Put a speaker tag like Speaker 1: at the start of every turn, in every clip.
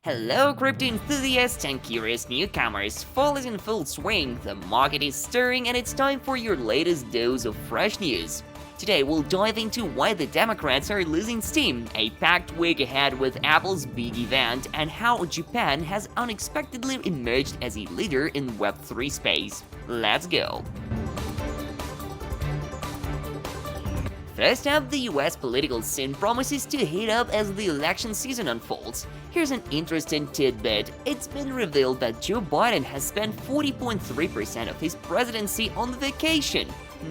Speaker 1: Hello crypto enthusiasts and curious newcomers, fall is in full swing, the market is stirring and it's time for your latest dose of fresh news. Today we'll dive into why the Democrats are losing steam, a packed week ahead with Apple's big event, and how Japan has unexpectedly emerged as a leader in Web3 space. Let's go! First up, the US political scene promises to heat up as the election season unfolds. Here's an interesting tidbit. It's been revealed that Joe Biden has spent 40.3% of his presidency on vacation.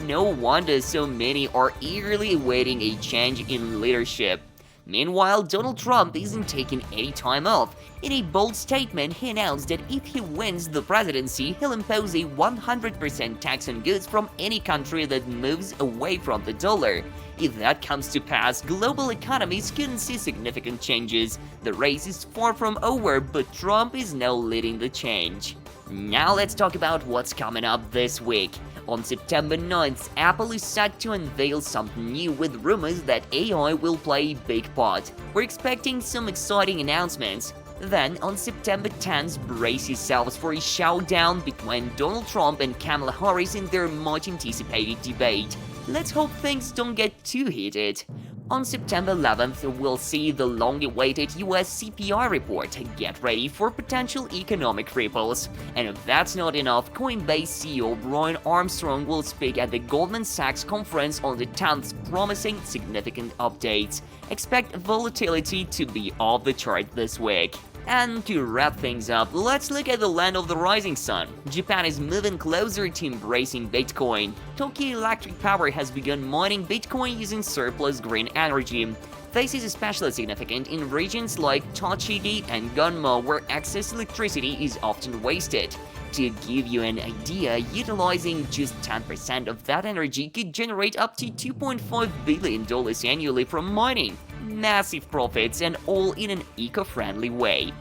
Speaker 1: No wonder so many are eagerly awaiting a change in leadership. Meanwhile, Donald Trump isn't taking any time off. In a bold statement, he announced that if he wins the presidency, he'll impose a 100% tax on goods from any country that moves away from the dollar. If that comes to pass, global economies couldn't see significant changes. The race is far from over, but Trump is now leading the change. Now let's talk about what's coming up this week. On September 9th, Apple is set to unveil something new with rumors that AI will play a big part. We're expecting some exciting announcements. Then, on September 10th, brace yourselves for a showdown between Donald Trump and Kamala Harris in their much-anticipated debate. Let's hope things don't get too heated. On September 11th, we'll see the long-awaited US CPI report. Get ready for potential economic ripples. And if that's not enough, Coinbase CEO Brian Armstrong will speak at the Goldman Sachs conference on the 10th, promising significant updates. Expect volatility to be off the chart this week. And to wrap things up, let's look at the land of the rising sun. Japan is moving closer to embracing Bitcoin. Tokyo Electric Power has begun mining Bitcoin using surplus green energy. This is especially significant in regions like Tochigi and Gunma, where excess electricity is often wasted. To give you an idea, utilizing just 10% of that energy could generate up to $2.5 billion annually from mining. Massive profits, and all in an eco-friendly way.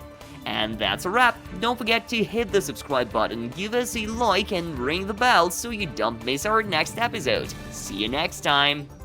Speaker 1: And that's a wrap. Don't forget to hit the subscribe button, give us a like and ring the bell so you don't miss our next episode. See you next time!